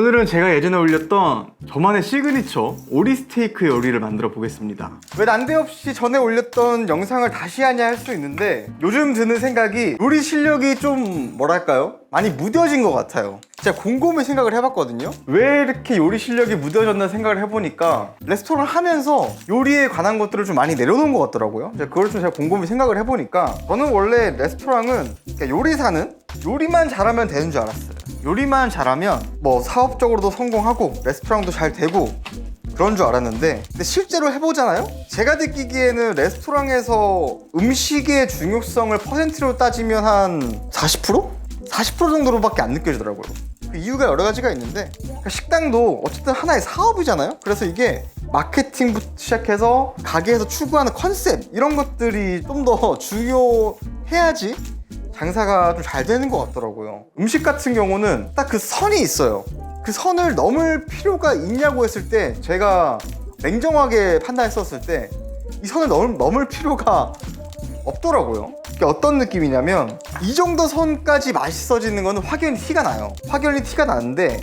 오늘은 제가 예전에 올렸던 저만의 시그니처 오리 스테이크 요리를 만들어 보겠습니다. 왜 난데없이 전에 올렸던 영상을 다시 하냐 할 수 있는데 요즘 드는 생각이 요리 실력이 좀 뭐랄까요? 많이 무뎌진 것 같아요. 제가 곰곰이 생각을 해봤거든요. 왜 이렇게 요리 실력이 무뎌졌나 생각을 해보니까 레스토랑 하면서 요리에 관한 것들을 좀 많이 내려놓은 것 같더라고요. 그걸 좀 제가 곰곰이 생각을 해보니까 저는 원래 레스토랑은 요리사는 요리만 잘하면 되는 줄 알았어요. 요리만 잘하면 뭐 사업적으로도 성공하고 레스토랑도 잘 되고 그런 줄 알았는데 근데 실제로 해보잖아요? 제가 느끼기에는 레스토랑에서 음식의 중요성을 퍼센트로 따지면 한 40%? 40% 정도로밖에 안 느껴지더라고요. 그 이유가 여러 가지가 있는데 식당도 어쨌든 하나의 사업이잖아요. 그래서 이게 마케팅부터 시작해서 가게에서 추구하는 컨셉 이런 것들이 좀 더 중요해야지 장사가 좀 잘 되는 것 같더라고요. 음식 같은 경우는 딱 그 선이 있어요. 그 선을 넘을 필요가 있냐고 했을 때 제가 냉정하게 판단했었을 때 이 선을 넘을 필요가 없더라고요. 그게 어떤 느낌이냐면 이 정도 선까지 맛있어지는 거는 확연히 티가 나요. 확연히 티가 나는데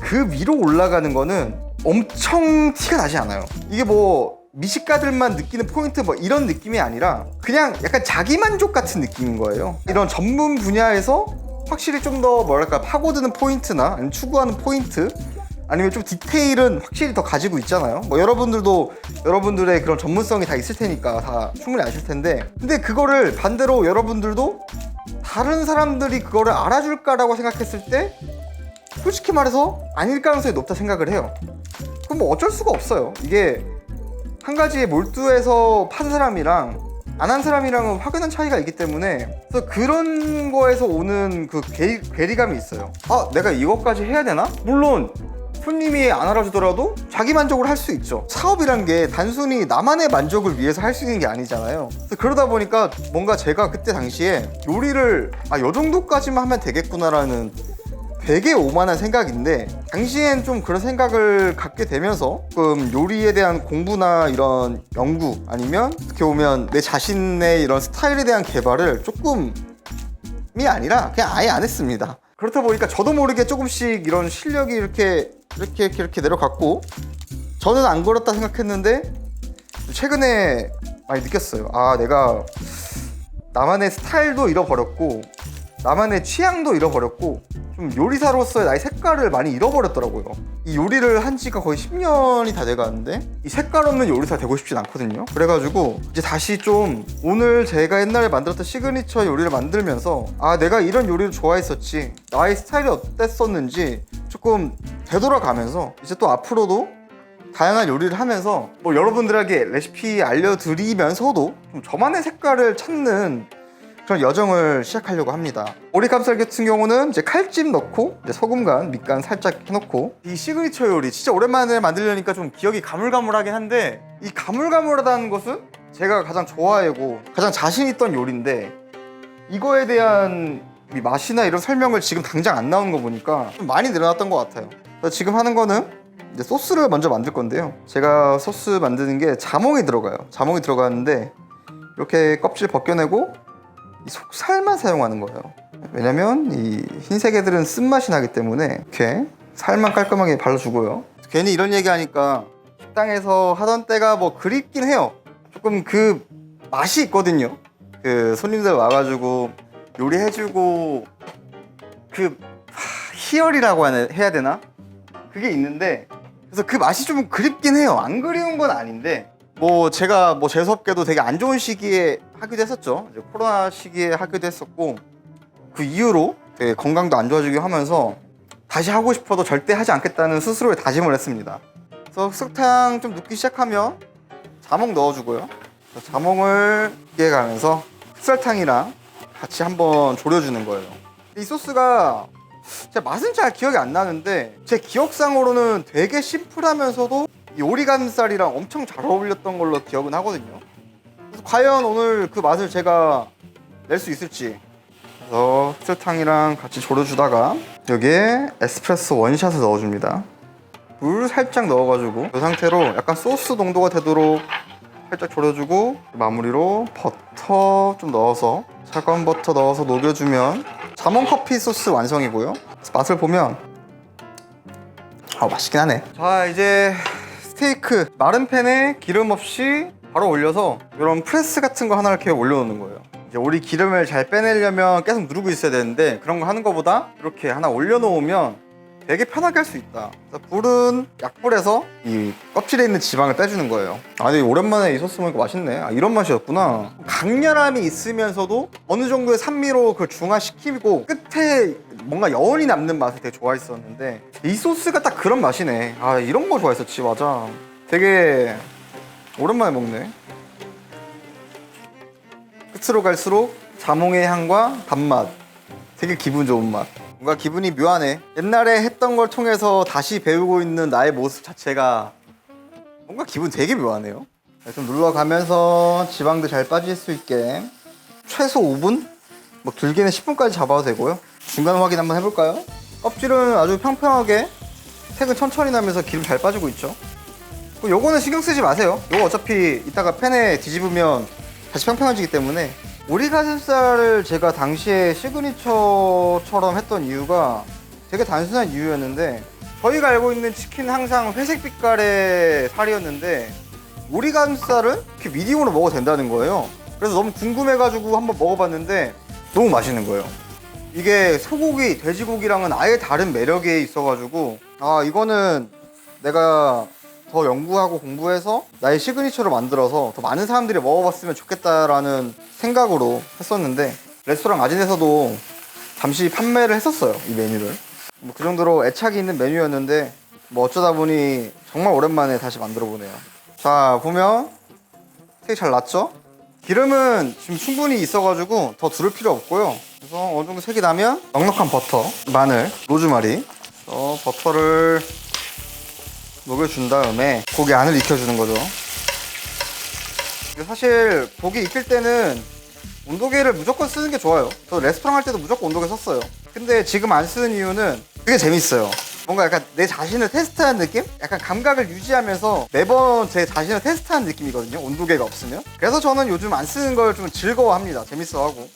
그 위로 올라가는 거는 엄청 티가 나지 않아요. 이게 뭐 미식가들만 느끼는 포인트 뭐 이런 느낌이 아니라 그냥 약간 자기만족 같은 느낌인 거예요. 이런 전문 분야에서 확실히 좀 더 뭐랄까 파고드는 포인트나 아니면 추구하는 포인트 아니면 좀 디테일은 확실히 더 가지고 있잖아요. 뭐 여러분들도 여러분들의 그런 전문성이 다 있을 테니까 다 충분히 아실 텐데 근데 그거를 반대로 여러분들도 다른 사람들이 그거를 알아줄까라고 생각했을 때 솔직히 말해서 아닐 가능성이 높다 생각을 해요. 그럼 뭐 어쩔 수가 없어요. 이게 한 가지에 몰두해서 판 사람이랑 안 한 사람이랑은 확연한 차이가 있기 때문에 그래서 그런 거에서 오는 그 괴리감이 있어요. 아, 내가 이것까지 해야 되나? 물론 손님이 안 알아주더라도 자기 만족을 할 수 있죠. 사업이란 게 단순히 나만의 만족을 위해서 할 수 있는 게 아니잖아요. 그래서 그러다 보니까 뭔가 제가 그때 당시에 요리를 요 정도까지만 하면 되겠구나라는 되게 오만한 생각인데 당시엔 좀 그런 생각을 갖게 되면서 조금 요리에 대한 공부나 이런 연구 아니면 어떻게 보면 내 자신의 이런 스타일에 대한 개발을 조금이 아니라 그냥 아예 안 했습니다. 그렇다 보니까 저도 모르게 조금씩 이런 실력이 이렇게 내려갔고 저는 안 그렇다 생각했는데 최근에 많이 느꼈어요. 아, 내가 나만의 스타일도 잃어버렸고 나만의 취향도 잃어버렸고 좀 요리사로서의 나의 색깔을 많이 잃어버렸더라고요. 이 요리를 한 지가 거의 10년이 다 돼가는데 이 색깔 없는 요리사 되고 싶진 않거든요. 그래가지고 이제 다시 좀 오늘 제가 옛날에 만들었던 시그니처 요리를 만들면서 아, 내가 이런 요리를 좋아했었지, 나의 스타일이 어땠었는지 조금 되돌아가면서 이제 또 앞으로도 다양한 요리를 하면서 뭐 여러분들에게 레시피 알려드리면서도 좀 저만의 색깔을 찾는 그런 여정을 시작하려고 합니다. 오리감살 같은 경우는 이제 칼집 넣고 이제 소금 간, 밑간 살짝 해놓고 이 시그니처 요리 진짜 오랜만에 만들려니까 좀 기억이 가물가물하긴 한데 이 가물가물하다는 것은 제가 가장 좋아하고 가장 자신 있던 요리인데 이거에 대한 이 맛이나 이런 설명을 지금 당장 안 나오는 거 보니까 좀 많이 늘어났던 것 같아요. 그래서 지금 하는 거는 이제 소스를 먼저 만들 건데요. 제가 소스 만드는 게 자몽이 들어가요. 자몽이 들어가는데 이렇게 껍질 벗겨내고 이 속살만 사용하는 거예요. 왜냐면 이 흰색 애들은 쓴맛이 나기 때문에 이렇게 살만 깔끔하게 발라주고요. 괜히 이런 얘기하니까 식당에서 하던 때가 뭐 그립긴 해요. 조금 그 맛이 있거든요. 그 손님들 와가지고 요리해주고 그 희열이라고 해야 되나? 그게 있는데 그래서 그 맛이 좀 그립긴 해요. 안 그리운 건 아닌데 뭐 제가 뭐 재수없게도 되게 안 좋은 시기에 하기도 했었죠. 이제 코로나 시기에 하기도 했었고 그 이후로 되게 건강도 안 좋아지고 하면서 다시 하고 싶어도 절대 하지 않겠다는 스스로의 다짐을 했습니다. 그래서 설탕 좀 넣기 시작하면 자몽 넣어주고요. 자몽을 이해가면서 흑설탕이랑 같이 한번 졸여주는 거예요. 이 소스가 제 맛은 잘 기억이 안 나는데 제 기억상으로는 되게 심플하면서도 이 오리감살이랑 엄청 잘 어울렸던 걸로 기억은 하거든요. 그래서 과연 오늘 그 맛을 제가 낼 수 있을지. 그래서 설탕이랑 같이 졸여주다가 여기에 에스프레소 원샷을 넣어줍니다. 물 살짝 넣어가지고 이 상태로 약간 소스 농도가 되도록 살짝 졸여주고 마무리로 버터 좀 넣어서 차가운 버터 넣어서 녹여주면 자몽 커피 소스 완성이고요. 맛을 보면 맛있긴 하네. 자, 이제 스테이크 마른 팬에 기름 없이 바로 올려서 이런 프레스 같은 거 하나 이렇게 올려놓는 거예요. 이제 오리 기름을 잘 빼내려면 계속 누르고 있어야 되는데 그런 거 하는 거보다 이렇게 하나 올려놓으면 되게 편하게 할 수 있다. 불은 약불에서 이 껍질에 있는 지방을 빼주는 거예요. 아, 근데 오랜만에 이 소스 먹으니까 맛있네. 아, 이런 맛이었구나. 강렬함이 있으면서도 어느 정도의 산미로 그걸 중화시키고 끝에 뭔가 여운이 남는 맛을 되게 좋아했었는데 이 소스가 딱 그런 맛이네. 아, 이런 거 좋아했었지. 맞아. 되게 오랜만에 먹네. 끝으로 갈수록 자몽의 향과 단맛, 되게 기분 좋은 맛. 뭔가 기분이 묘하네. 옛날에 했던 걸 통해서 다시 배우고 있는 나의 모습 자체가 뭔가 기분 되게 묘하네요. 좀 눌러가면서 지방도 잘 빠질 수 있게 최소 5분? 뭐 길게는 10분까지 잡아도 되고요. 중간 확인 한번 해볼까요? 껍질은 아주 평평하게 색은 천천히 나면서 기름 잘 빠지고 있죠. 요거는 신경 쓰지 마세요. 요거 어차피 이따가 팬에 뒤집으면 다시 평평해지기 때문에. 오리 가슴살을 제가 당시에 시그니처처럼 했던 이유가 되게 단순한 이유였는데, 저희가 알고 있는 치킨은 항상 회색 빛깔의 살이었는데 오리 가슴살은 이렇게 미디움으로 먹어도 된다는 거예요. 그래서 너무 궁금해가지고 한번 먹어봤는데 너무 맛있는 거예요. 이게 소고기, 돼지고기랑은 아예 다른 매력이 있어가지고 아, 이거는 내가 더 연구하고 공부해서 나의 시그니처를 만들어서 더 많은 사람들이 먹어봤으면 좋겠다라는 생각으로 했었는데, 레스토랑 아진에서도 잠시 판매를 했었어요, 이 메뉴를. 뭐 그 정도로 애착이 있는 메뉴였는데 뭐 어쩌다 보니 정말 오랜만에 다시 만들어 보네요. 자, 보면 색이 잘 났죠? 기름은 지금 충분히 있어가지고 더 두를 필요 없고요. 그래서 어느 정도 색이 나면 넉넉한 버터, 마늘, 로즈마리, 버터를 녹여준 다음에 고기 안을 익혀주는 거죠. 사실 고기 익힐 때는 온도계를 무조건 쓰는 게 좋아요. 저 레스토랑 할 때도 무조건 온도계 썼어요. 근데 지금 안 쓰는 이유는 되게 재밌어요. 뭔가 약간 내 자신을 테스트하는 느낌? 약간 감각을 유지하면서 매번 제 자신을 테스트하는 느낌이거든요, 온도계가 없으면. 그래서 저는 요즘 안 쓰는 걸 좀 즐거워합니다. 재밌어하고.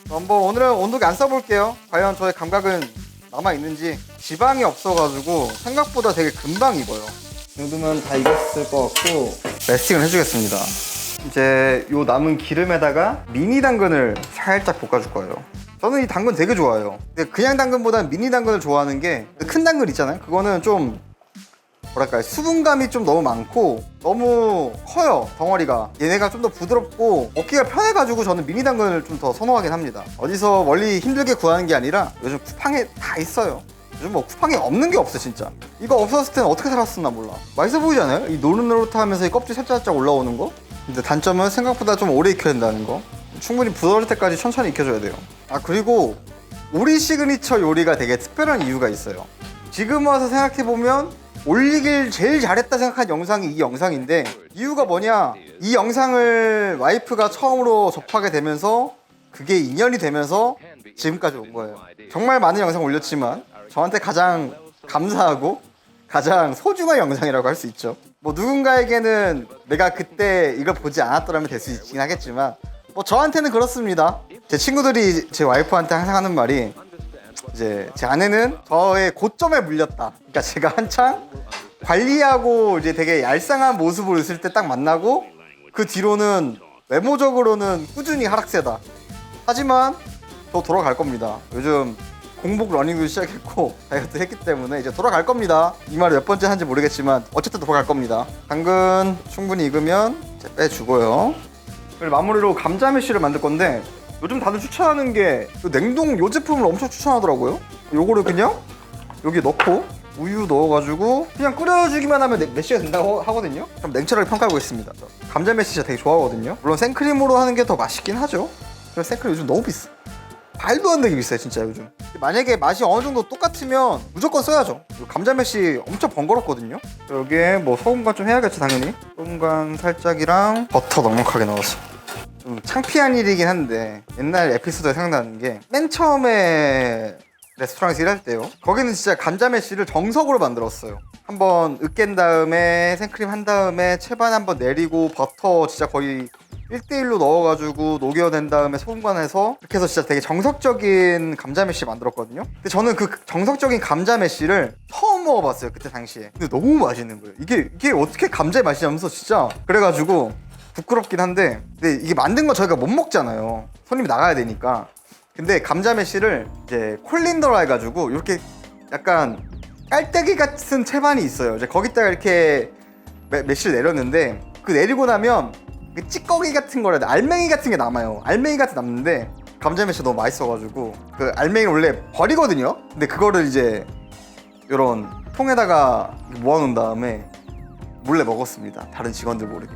한번 오늘은 온도계 안 써볼게요. 과연 저의 감각은 남아있는지. 지방이 없어가지고 생각보다 되게 금방 익어요. 이 정도면 다 익었을 것 같고 레스팅을 해주겠습니다. 이제 요 남은 기름에다가 미니 당근을 살짝 볶아줄 거예요. 저는 이 당근 되게 좋아해요. 근데 그냥 당근보다는 미니 당근을 좋아하는 게, 큰 당근 있잖아요. 그거는 좀 뭐랄까요, 수분감이 좀 너무 많고 너무 커요, 덩어리가. 얘네가 좀 더 부드럽고 먹기가 편해가지고 저는 미니 당근을 좀 더 선호하긴 합니다. 어디서 멀리 힘들게 구하는 게 아니라 요즘 쿠팡에 다 있어요. 요즘 뭐 쿠팡에 없는 게 없어 진짜. 이거 없었을 때는 어떻게 살았었나 몰라. 맛있어 보이지 않아요? 이 노릇노릇하면서 이 껍질 살짝 올라오는 거. 근데 단점은 생각보다 좀 오래 익혀야 된다는 거. 충분히 부드러울 때까지 천천히 익혀줘야 돼요. 아, 그리고 우리 시그니처 요리가 되게 특별한 이유가 있어요. 지금 와서 생각해보면 올리길 제일 잘했다 생각한 영상이 이 영상인데, 이유가 뭐냐, 이 영상을 와이프가 처음으로 접하게 되면서 그게 인연이 되면서 지금까지 온 거예요. 정말 많은 영상 올렸지만 저한테 가장 감사하고 가장 소중한 영상이라고 할 수 있죠. 뭐 누군가에게는 내가 그때 이걸 보지 않았더라면 될 수 있긴 하겠지만 뭐 저한테는 그렇습니다. 제 친구들이 제 와이프한테 항상 하는 말이, 이제 제 아내는 저의 고점에 물렸다. 그러니까 제가 한창 관리하고 이제 되게 얄쌍한 모습을 있을 때 딱 만나고 그 뒤로는 외모적으로는 꾸준히 하락세다. 하지만 저 돌아갈 겁니다. 요즘 공복 러닝도 시작했고 다이어트 했기 때문에 이제 돌아갈 겁니다. 이 말을 몇 번째 한지 모르겠지만 어쨌든 돌아갈 겁니다. 당근 충분히 익으면 이제 빼주고요. 그리고 마무리로 감자 메쉬를 만들 건데, 요즘 다들 추천하는 게 냉동 요 제품을 엄청 추천하더라고요. 요거를 그냥 여기 넣고 우유 넣어가지고 그냥 끓여주기만 하면 메쉬가 된다고 하거든요. 그럼 냉철하게 평가해보겠습니다. 감자 메쉬 진짜 되게 좋아하거든요. 물론 생크림으로 하는 게 더 맛있긴 하죠. 그래서 생크림 요즘 너무 비싸. 말도 안 되게 비싸요 진짜 요즘. 만약에 맛이 어느 정도 똑같으면 무조건 써야죠. 감자 메쉬 엄청 번거롭거든요. 여기에 뭐 소금간 좀 해야겠지 당연히. 소금간 살짝이랑 버터 넉넉하게 넣어서. 좀 창피한 일이긴 한데 옛날 에피소드가 생각나는 게, 맨 처음에 레스토랑에서 일할 때요, 거기는 진짜 감자 메쉬를 정석으로 만들었어요. 한번 으깬 다음에 생크림 한 다음에 채반 한번 내리고 버터 진짜 거의 1대1로 넣어가지고 녹여낸 다음에 소금간해서 이렇게 해서 진짜 되게 정석적인 감자 메쉬 만들었거든요. 근데 저는 그 정석적인 감자 메쉬를 처음 먹어봤어요, 그때 당시에. 근데 너무 맛있는 거예요. 이게 어떻게 감자의 맛이 나면서 진짜. 그래가지고 부끄럽긴 한데, 근데 이게 만든 거 저희가 못 먹잖아요. 손님이 나가야 되니까. 근데 감자 메쉬를 이제 콜린더라 해가지고 이렇게 약간 깔때기 같은 채반이 있어요. 이제 거기다가 이렇게 메쉬를 내렸는데, 그 내리고 나면 그 찌꺼기 같은 거라 해야 돼. 알맹이 같은 게 남아요. 알맹이 같은 게 남는데 감자 메쉬 너무 맛있어가지고 그 알맹이를 원래 버리거든요. 근데 그거를 이제 이런 통에다가 모아놓은 다음에 몰래 먹었습니다. 다른 직원들 모르게.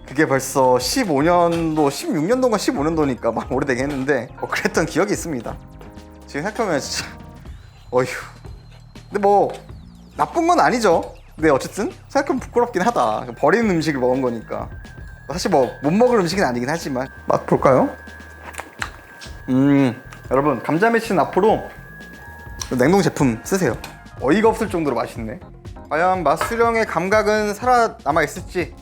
그게 벌써 15년도, 16년도인가 15년도니까 막 오래되게 했는데 그랬던 기억이 있습니다. 지금 생각하면 진짜 어휴. 근데 뭐 나쁜 건 아니죠. 근데 어쨌든 생각하면 부끄럽긴 하다. 버리는 음식을 먹은 거니까. 사실 뭐 못 먹을 음식은 아니긴 하지만 맛 볼까요? 여러분 감자 메쉬는 앞으로 냉동 제품 쓰세요. 어이가 없을 정도로 맛있네. 과연 맛수령의 감각은 살아남아 있을지.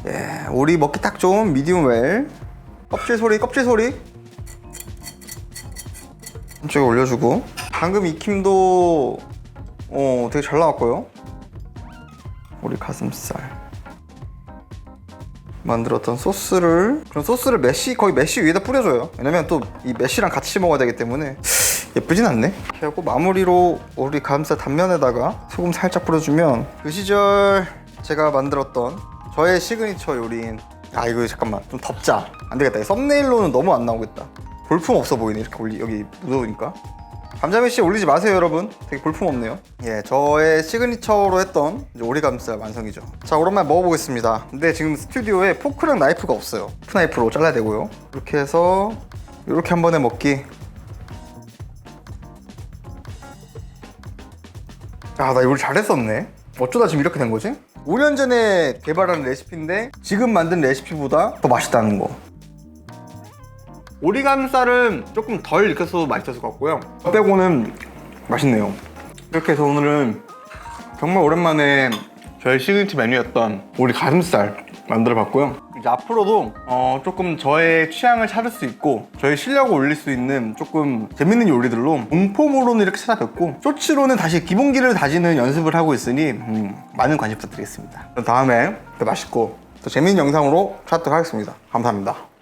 예, 우리 먹기 딱 좋은 미디움 웰. 껍질 소리 한쪽에 올려주고. 방금 익힘도 되게 잘 나왔고요. 우리 가슴살 만들었던 소스를, 그럼 소스를 거의 메쉬 위에다 뿌려줘요. 왜냐면 또 이 메쉬랑 같이 먹어야 되기 때문에. 예쁘진 않네. 이렇게 하고 마무리로 우리 가슴살 단면에다가 소금 살짝 뿌려주면 그 시절 제가 만들었던 저의 시그니처 요리인, 이거 잠깐만 좀 덮자. 안 되겠다. 이 썸네일로는 너무 안 나오겠다. 볼품 없어 보이네. 이렇게 여기 묻어오니까. 감자 메쉬 올리지 마세요, 여러분. 되게 볼품 없네요. 예, 저의 시그니처로 했던 이제 오리가슴살 완성이죠. 자, 오랜만에 먹어보겠습니다. 근데 지금 스튜디오에 포크랑 나이프가 없어요. 나이프로 잘라야 되고요. 이렇게 해서 이렇게 한 번에 먹기. 나 요리 잘했었네. 어쩌다 지금 이렇게 된 거지? 5년 전에 개발한 레시피인데 지금 만든 레시피보다 더 맛있다는 거. 오리가슴살은 조금 덜 익혀서 맛있었을 것 같고요. 빼고는 맛있네요. 이렇게 해서 오늘은 정말 오랜만에 저의 시그니처 메뉴였던 오리 가슴살 만들어 봤고요. 이제 앞으로도 조금 저의 취향을 찾을 수 있고 저의 실력을 올릴 수 있는 조금 재밌는 요리들로 공폼으로는 이렇게 찾아뵙고 쇼츠로는 다시 기본기를 다지는 연습을 하고 있으니 많은 관심 부탁드리겠습니다. 그럼 다음에 더 맛있고 더 재밌는 영상으로 찾도록 하겠습니다. 감사합니다.